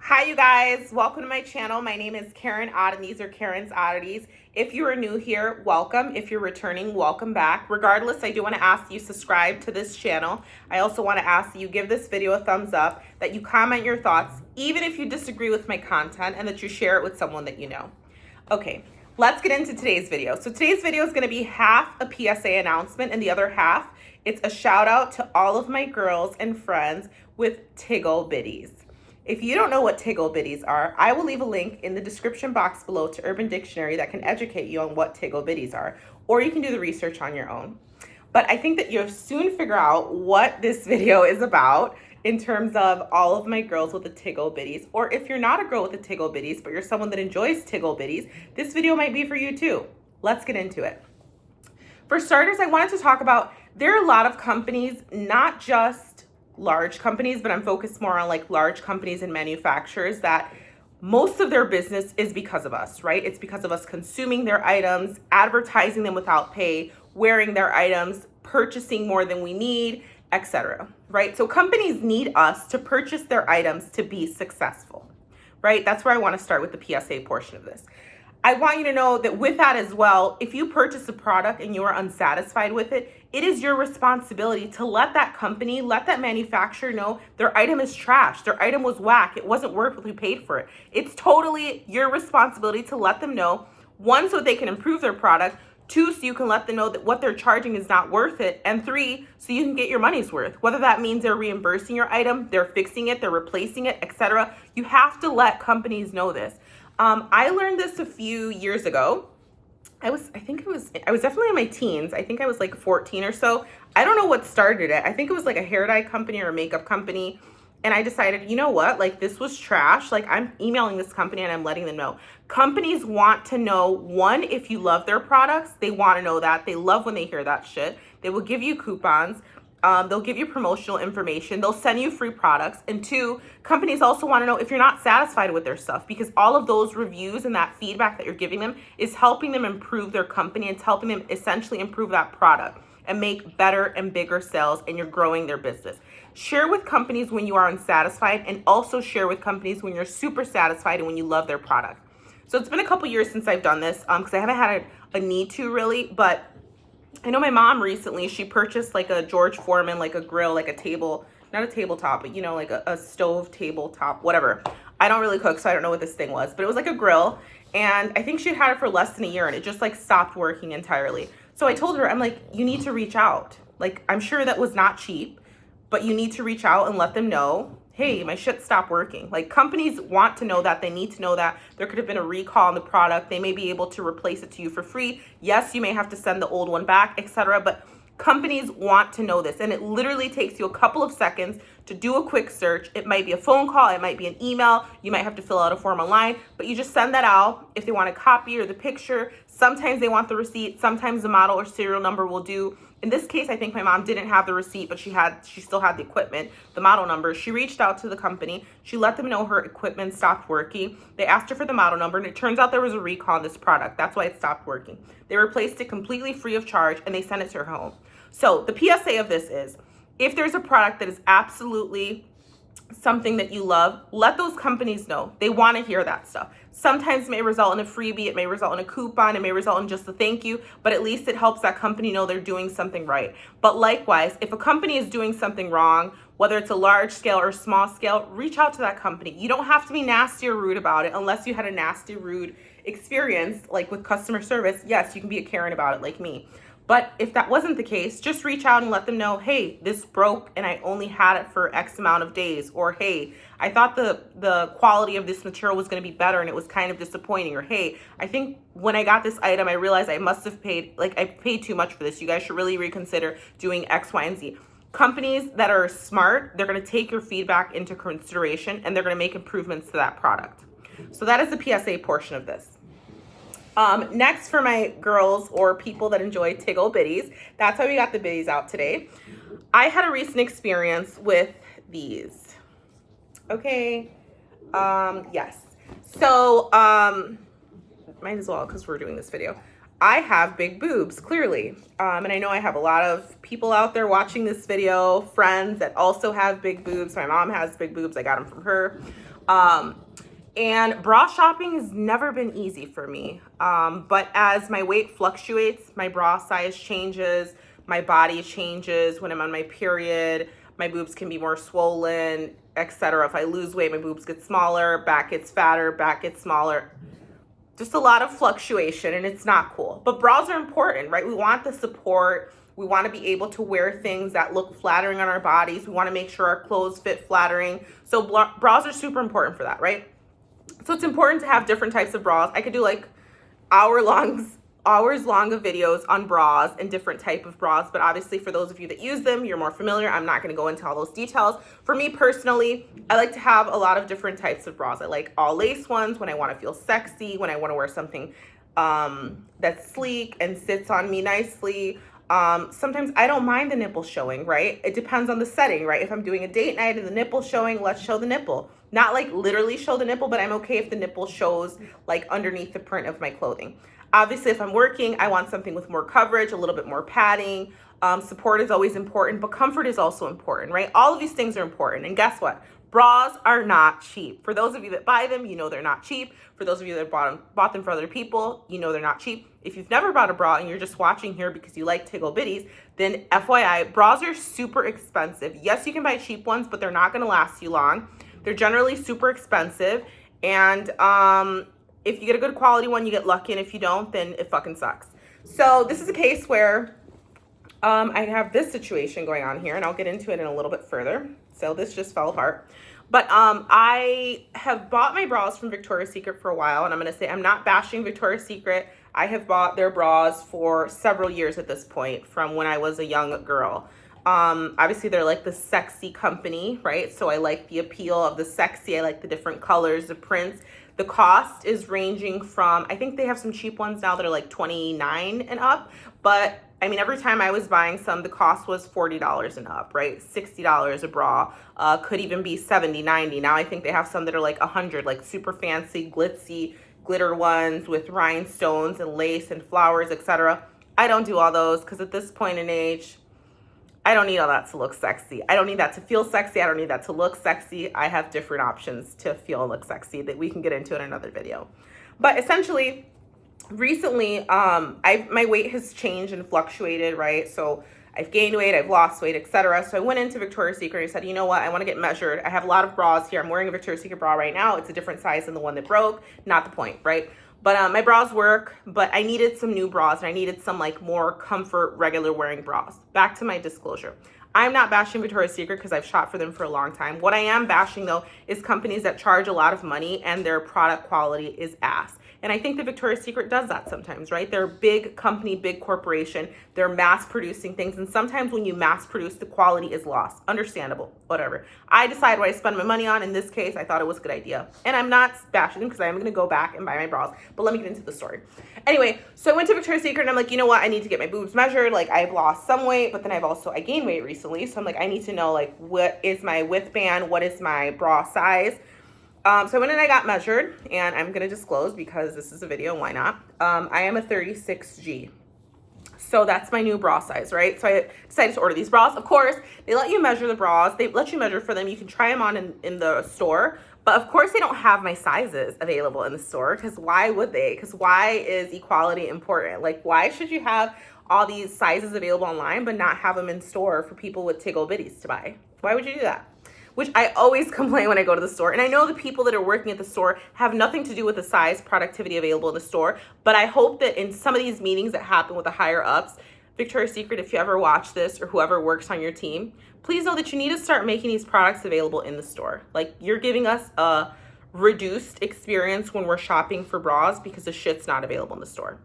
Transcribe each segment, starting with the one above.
Hi, you guys. Welcome to my channel. My name is Karen Odd, and these are Karen's Oddities. If you are new here, welcome. If you're returning, welcome back. Regardless, I do want to ask you subscribe to this channel. I also want to ask that you give this video a thumbs up, that you comment your thoughts, even if you disagree with my content, and that you share it with someone that you know. Okay, let's get into today's video. So today's video is going to be half a PSA announcement, and the other half, it's a shout out to all of my girls and friends with Tiggle Bitties. If you don't know what Tiggle Bitties are, I will leave a link in the description box below to Urban Dictionary that can educate you on what Tiggle Bitties are, or you can do the research on your own. But I think that you'll soon figure out what this video is about in terms of all of my girls with the Tiggle Bitties. Or if you're not a girl with the Tiggle Bitties, but you're someone that enjoys Tiggle Bitties, this video might be for you too. Let's get into it. For starters, I wanted to talk about, there are a lot of companies, not just large companies, but I'm focused more on like large companies and manufacturers, that most of their business is because of us, right? It's because of us consuming their items, advertising them without pay, wearing their items, purchasing more than we need, etc. Right? So companies need us to purchase their items to be successful, right? That's where I want to start with the PSA portion of this. I want you to know that with that as well, if you purchase a product and you are unsatisfied with it, it is your responsibility to let that company, let that manufacturer know their item is trash, their item was whack, it wasn't worth what we paid for it. It's totally your responsibility to let them know, one, so they can improve their product, two, so you can let them know that what they're charging is not worth it, and three, so you can get your money's worth. Whether that means they're reimbursing your item, they're fixing it, they're replacing it, etc. You have to let companies know this. I learned this a few years ago. I was definitely in my teens. I think I was like 14 or so. I don't know what started it. I think it was like a hair dye company or a makeup company. And I decided, you know what? Like, this was trash. Like, I'm emailing this company and I'm letting them know. Companies want to know, one, if you love their products. They want to know that. They love when they hear that shit. They will give you coupons. They'll give you promotional information. They'll send you free products. And two, companies also want to know if you're not satisfied with their stuff, because all of those reviews and that feedback that you're giving them is helping them improve their company. It's helping them essentially improve that product and make better and bigger sales, and you're growing their business. Share with companies when you are unsatisfied, and also share with companies when you're super satisfied and when you love their product. So it's been a couple years since I've done this because I haven't had a need to really, but I know my mom recently, she purchased like a George Foreman, like a grill, like a table, not a tabletop, but you know, like a stove tabletop, whatever. I don't really cook, so I don't know what this thing was, but it was like a grill. And I think she had it for less than a year and it just like stopped working entirely. So I told her, I'm like, you need to reach out. Like, I'm sure that was not cheap, but you need to reach out and let them know, hey, my shit stopped working. Like, companies want to know that. They need to know that. There could have been a recall on the product. They may be able to replace it to you for free. Yes, you may have to send the old one back, etc. But companies want to know this. And it literally takes you a couple of seconds to do a quick search. It might be a phone call. It might be an email. You might have to fill out a form online. But you just send that out. If they want a copy or the picture, sometimes they want the receipt. Sometimes the model or serial number will do. In this case, I think my mom didn't have the receipt, but she still had the equipment, the model number. She reached out to the company. She let them know her equipment stopped working. They asked her for the model number, and it turns out there was a recall on this product. That's why it stopped working. They replaced it completely free of charge, and they sent it to her home. So the PSA of this is, if there's a product that is absolutely something that you love, let those companies know. They want to hear that stuff. Sometimes it may result in a freebie, it may result in a coupon, it may result in just a thank you, but at least it helps that company know they're doing something right. But likewise, if a company is doing something wrong, whether it's a large scale or small scale, reach out to that company. You don't have to be nasty or rude about it unless you had a nasty, rude experience, like with customer service. Yes, you can be a Karen about it like me. But if that wasn't the case, just reach out and let them know, hey, this broke and I only had it for X amount of days. Or, hey, I thought the quality of this material was going to be better and it was kind of disappointing. Or, hey, I think when I got this item, I realized I must have paid too much for this. You guys should really reconsider doing X, Y, and Z. Companies that are smart, they're going to take your feedback into consideration and they're going to make improvements to that product. So that is the PSA portion of this. Next, for my girls or people that enjoy Tiggle Bitties, that's why we got the bitties out today. I had a recent experience with these. Okay. Yes. So, might as well, because we're doing this video. I have big boobs, clearly. And I know I have a lot of people out there watching this video, friends that also have big boobs. My mom has big boobs. I got them from her. And bra shopping has never been easy for me. But as my weight fluctuates, my bra size changes, my body changes. When I'm on my period, my boobs can be more swollen, etc. If I lose weight, my boobs get smaller, back gets fatter, back gets smaller. Just a lot of fluctuation, and it's not cool. But bras are important, right? We want the support. We want to be able to wear things that look flattering on our bodies. We want to make sure our clothes fit flattering. So bras are super important for that, right? So it's important to have different types of bras. I could do like hours long of videos on bras and different type of bras, but obviously for those of you that use them, you're more familiar. I'm not going to go into all those details. For me personally, I like to have a lot of different types of bras. I like all lace ones when I want to feel sexy, when I want to wear something that's sleek and sits on me nicely. Sometimes I don't mind the nipple showing, right? It depends on the setting, right? If I'm doing a date night and the nipple showing, let's show the nipple. Not like literally show the nipple, but I'm okay if the nipple shows like underneath the print of my clothing. Obviously, if I'm working, I want something with more coverage, a little bit more padding. Support is always important, but comfort is also important, right? All of these things are important. And guess what? Bras are not cheap. For those of you that buy them, you know they're not cheap. For those of you that bought them for other people, you know they're not cheap. If you've never bought a bra and you're just watching here because you like Tiggle Bitties, then FYI, bras are super expensive. Yes, you can buy cheap ones, but they're not going to last you long. They're generally super expensive. And if you get a good quality one, you get lucky. And if you don't, then it fucking sucks. So this is a case where I have this situation going on here, and I'll get into it in a little bit further. So this just fell apart. But I have bought my bras from Victoria's Secret for a while, and I'm going to say I'm not bashing Victoria's Secret. I have bought their bras for several years at this point, from when I was a young girl. Obviously, they're like the sexy company, right? So I like the appeal of the sexy. I like the different colors, the prints. The cost is ranging from, I think they have some cheap ones now that are like $29 and up, but I mean, every time I was buying some, the cost was $40 and up, right? $60 a bra, could even be $70, $90. Now I think they have some that are like $100, like super fancy, glitzy, glitter ones with rhinestones and lace and flowers, etc. I don't do all those because at this point in age, I don't need all that to look sexy. I don't need that to feel sexy. I don't need that to look sexy. I have different options to feel and look sexy that we can get into in another video. But essentially, recently, my weight has changed and fluctuated, right? So I've gained weight, I've lost weight, etc. So I went into Victoria's Secret and I said, you know what? I want to get measured. I have a lot of bras here. I'm wearing a Victoria's Secret bra right now. It's a different size than the one that broke. Not the point, right? But my bras work, but I needed some new bras and I needed some like more comfort, regular wearing bras. Back to my disclosure. I'm not bashing Victoria's Secret because I've shot for them for a long time. What I am bashing though is companies that charge a lot of money and their product quality is ass. And I think that Victoria's Secret does that sometimes, right? They're a big company, big corporation. They're mass producing things. And sometimes when you mass produce, the quality is lost. Understandable, whatever. I decide what I spend my money on. In this case, I thought it was a good idea. And I'm not bashing them because I'm going to go back and buy my bras. But let me get into the story. Anyway, so I went to Victoria's Secret and I'm like, you know what? I need to get my boobs measured. Like I've lost some weight, but then I gained weight recently. So I'm like, I need to know like what is my width band? What is my bra size? So I went and I got measured, and I'm going to disclose because this is a video, why not? I am a 36G. So that's my new bra size, right? So I decided to order these bras. Of course, they let you measure the bras. They let you measure for them. You can try them on in the store. But of course, they don't have my sizes available in the store because why would they? Because why is equality important? Like, why should you have all these sizes available online but not have them in store for people with Tiggle Bitties to buy? Why would you do that? Which I always complain when I go to the store. And I know the people that are working at the store have nothing to do with the size productivity available in the store. But I hope that in some of these meetings that happen with the higher ups, Victoria's Secret, if you ever watch this or whoever works on your team, please know that you need to start making these products available in the store. Like you're giving us a reduced experience when we're shopping for bras because the shit's not available in the store.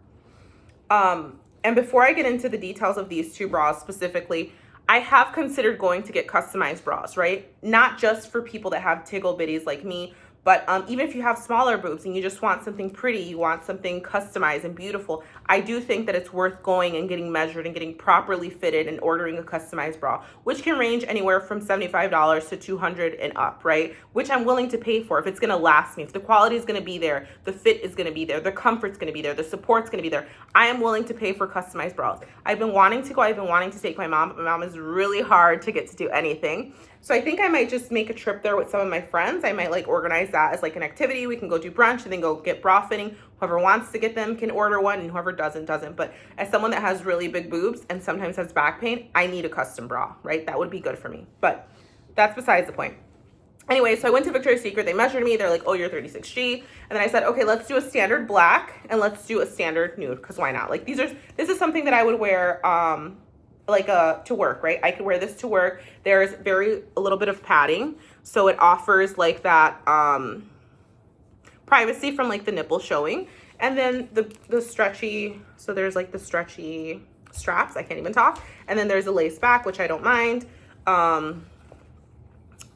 And before I get into the details of these two bras specifically, I have considered going to get customized bras, right? Not just for people that have Tiggle Bitties like me, But even if you have smaller boobs and you just want something pretty, you want something customized and beautiful, I do think that it's worth going and getting measured and getting properly fitted and ordering a customized bra, which can range anywhere from $75 to $200 and up, right? Which I'm willing to pay for if it's gonna last me, if the quality is gonna be there, the fit is gonna be there, the comfort's gonna be there, the support's gonna be there. I am willing to pay for customized bras. I've been wanting to go, I've been wanting to take my mom, but my mom is really hard to get to do anything. So I think I might just make a trip there with some of my friends. I might like organize that as like an activity. We can go do brunch and then go get bra fitting. Whoever wants to get them can order one, and whoever doesn't. But as someone that has really big boobs and sometimes has back pain, I need a custom bra, right? That would be good for me. But that's besides the point. Anyway, so I went to Victoria's Secret. They measured me. They're like, oh, you're 36G. And then I said, okay, let's do a standard black and let's do a standard nude, because why not? Like this is something that I would wear to work, right? I could wear this to work. There's a little bit of padding, so it offers like that privacy from like the nipple showing. And then the stretchy, so there's like the stretchy straps, I can't even talk. And then there's a lace back, which I don't mind.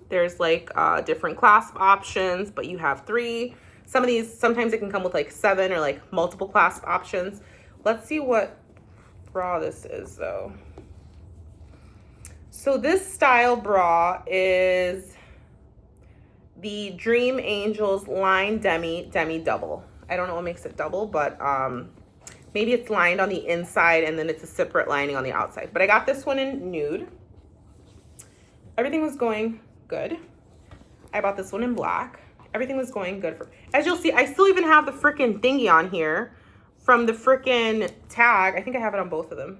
There's like different clasp options, but you have 3. Some of these, sometimes it can come with like 7 or like multiple clasp options. Let's see what bra this is though. So this style bra is the Dream Angels Line Demi Double. I don't know what makes it double, but maybe it's lined on the inside and then it's a separate lining on the outside. But I got this one in nude. Everything was going good. I bought this one in black. Everything was going good. As you'll see, I still even have the freaking thingy on here from the freaking tag. I think I have it on both of them.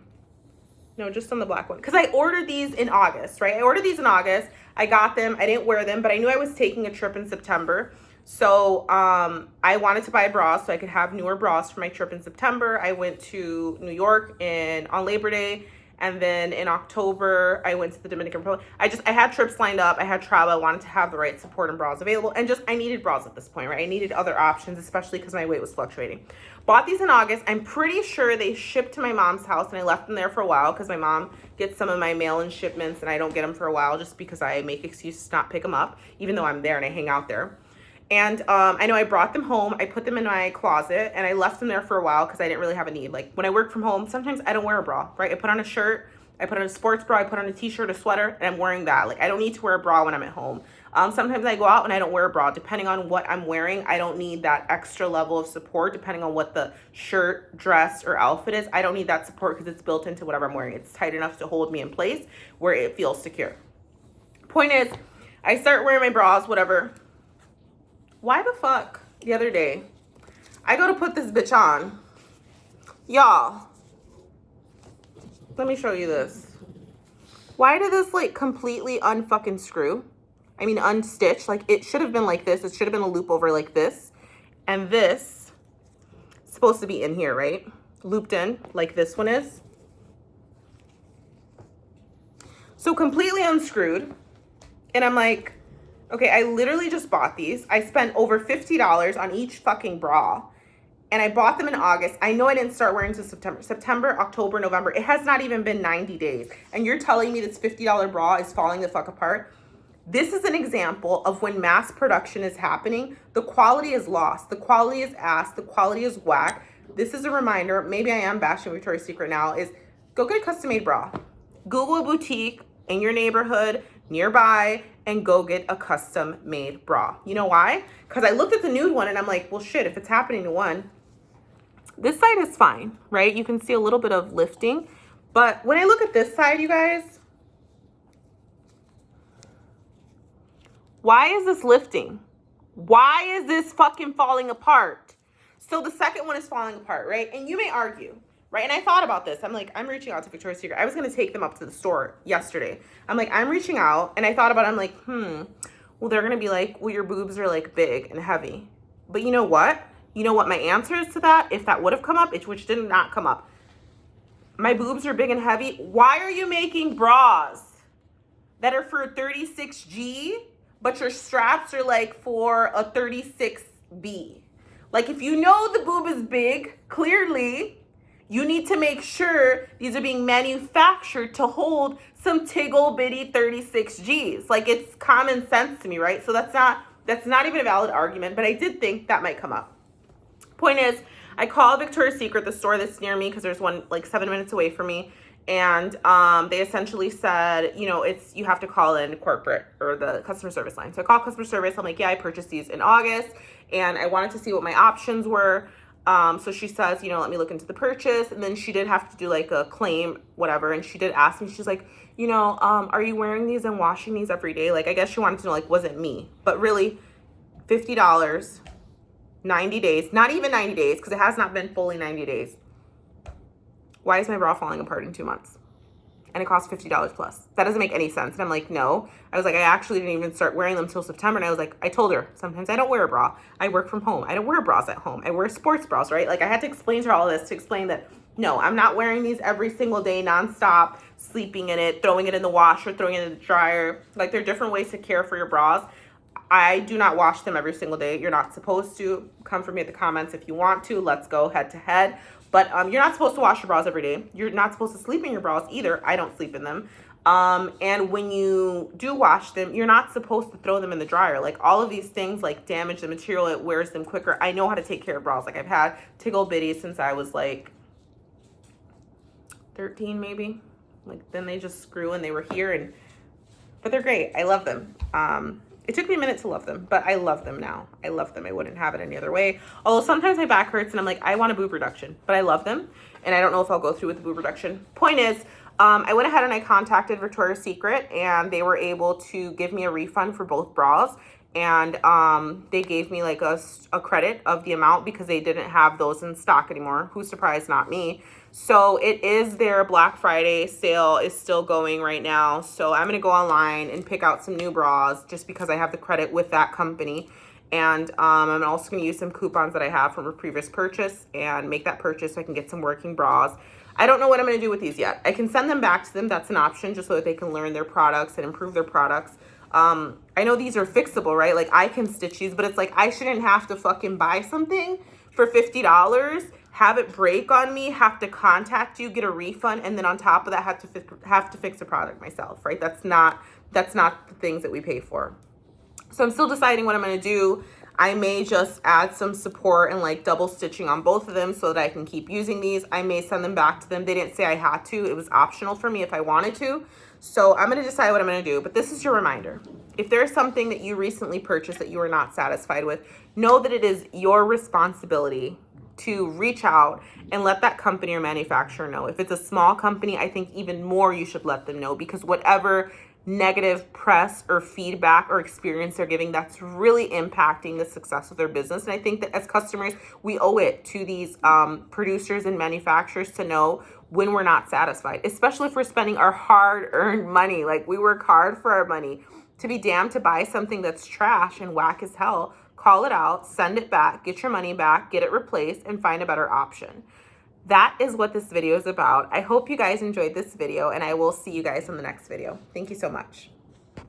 No, just on the black one. Because I ordered these in August, right? I ordered these in August. I got them. I didn't wear them, but I knew I was taking a trip in September. So I wanted to buy a bra so I could have newer bras for my trip in September. I went to New York on Labor Day. And then in October, I went to the Dominican Republic. I had trips lined up. I had travel. I wanted to have the right support and bras available. And I needed bras at this point, right? I needed other options, especially because my weight was fluctuating. Bought these in August. I'm pretty sure they shipped to my mom's house and I left them there for a while because my mom gets some of my mail-in shipments and I don't get them for a while just because I make excuses to not pick them up, even though I'm there and I hang out there. And I know I brought them home. I put them in my closet and I left them there for a while because I didn't really have a need. Like when I work from home, sometimes I don't wear a bra, right? I put on a shirt, I put on a sports bra, I put on a t-shirt, a sweater, and I'm wearing that. Like I don't need to wear a bra when I'm at home. Sometimes I go out and I don't wear a bra. Depending on what I'm wearing, I don't need that extra level of support. Depending on what the shirt, dress, or outfit is, I don't need that support because it's built into whatever I'm wearing. It's tight enough to hold me in place where it feels secure. Point is, I start wearing my bras, whatever. Why the fuck the other day I go to put this bitch on, y'all, let me show you this. Why did this like completely unfucking screw? I mean unstitch. Like it should have been like this. It should have been a loop over like this, and this is supposed to be in here, right? Looped in like this one is. So completely unscrewed. And I'm like, okay, I literally just bought these. I spent over $50 on each fucking bra. And I bought them in August. I know I didn't start wearing until September, October, November. It has not even been 90 days. And you're telling me this $50 bra is falling the fuck apart? This is an example of when mass production is happening, the quality is lost. The quality is ass. The quality is whack. This is a reminder, maybe I am bashing Victoria's Secret now, is go get a custom-made bra. Google a boutique in your neighborhood, nearby, and go get a custom-made bra. You know why? Because I looked at the nude one and I'm like, well, shit, if it's happening to one, this side is fine, right? You can see a little bit of lifting. But when I look at this side, you guys, why is this lifting? Why is this fucking falling apart? So the second one is falling apart, right? And you may argue, right? And I thought about this. I'm like, I'm reaching out to Victoria's Secret. I was going to take them up to the store yesterday. I'm like, I'm reaching out. And I thought about it. I'm like, well, they're going to be like, well, your boobs are like big and heavy. But you know what? You know what my answer is to that? If that would have come up, which did not come up. My boobs are big and heavy. Why are you making bras that are for 36G, but your straps are like for a 36B? Like if you know the boob is big, clearly you need to make sure these are being manufactured to hold some tiggle bitty 36Gs. Like it's common sense to me, right? So that's not That's not even a valid argument, but I did think that might come up. Point is, I called Victoria's Secret, the store that's near me, because there's one like 7 minutes away from me, and they essentially said, you know, you have to call in corporate or the customer service line. So I called customer service. I'm like, yeah, I purchased these in August, and I wanted to see what my options were. So she says, you know, let me look into the purchase, and then she did have to do like a claim, whatever, and she did ask me, she's like, you know, are you wearing these and washing these every day? Like, I guess she wanted to know, like, was it me? But really, $50, 90 days, not even 90 days, because it has not been fully 90 days. Why is my bra falling apart in 2 months? And it costs $50 plus. That doesn't make any sense. And I'm like, no. I was like, I actually didn't even start wearing them until September. And I was like, I told her, sometimes I don't wear a bra. I work from home. I don't wear bras at home. I wear sports bras, right? Like, I had to explain to her all this to explain that, no, I'm not wearing these every single day, nonstop, sleeping in it, throwing it in the washer, throwing it in the dryer. Like, there are different ways to care for your bras. I do not wash them every single day. You're not supposed to. Come for me in the comments if you want to. Let's go head to head. But you're not supposed to wash your bras every day. You're not supposed to sleep in your bras either. I don't sleep in them. And when you do wash them, you're not supposed to throw them in the dryer. Like, all of these things like damage the material. It wears them quicker. I know how to take care of bras. Like, I've had Tickle Bitties since I was like 13 maybe. Like, then they just grew and they were here, but they're great. I love them. It took me a minute to love them, but I love them now. I love them. I wouldn't have it any other way. Although sometimes my back hurts and I'm like, I want a boob reduction, but I love them. And I don't know if I'll go through with the boob reduction. Point is, I went ahead and I contacted Victoria's Secret, and they were able to give me a refund for both bras. And they gave me like a credit of the amount because they didn't have those in stock anymore. Who's surprised? Not me. So it is their Black Friday sale is still going right now. So I'm going to go online and pick out some new bras just because I have the credit with that company. And I'm also going to use some coupons that I have from a previous purchase and make that purchase so I can get some working bras. I don't know what I'm going to do with these yet. I can send them back to them. That's an option, just so that they can learn their products and improve their products. I know these are fixable, right? Like, I can stitch these, but it's like, I shouldn't have to fucking buy something for $50, have it break on me, have to contact you, get a refund, and then on top of that have to fix the product myself, right? That's not the things that we pay for. So I'm still deciding what I'm going to do. I may just add some support and like double stitching on both of them so that I can keep using these. I may send them back to them. They didn't say I had to. It was optional for me if I wanted to. So I'm going to decide what I'm going to do. But this is your reminder. If there's something that you recently purchased that you are not satisfied with, know that it is your responsibility to reach out and let that company or manufacturer know. If it's a small company, I think even more you should let them know, because whatever negative press or feedback or experience they're giving, that's really impacting the success of their business. And I think that as customers, we owe it to these producers and manufacturers to know when we're not satisfied, especially if we're spending our hard-earned money. Like, we work hard for our money. To be damned to buy something that's trash and whack as hell, call it out, send it back, get your money back, get it replaced, and find a better option. That is what this video is about. I hope you guys enjoyed this video, and I will see you guys in the next video. Thank you so much.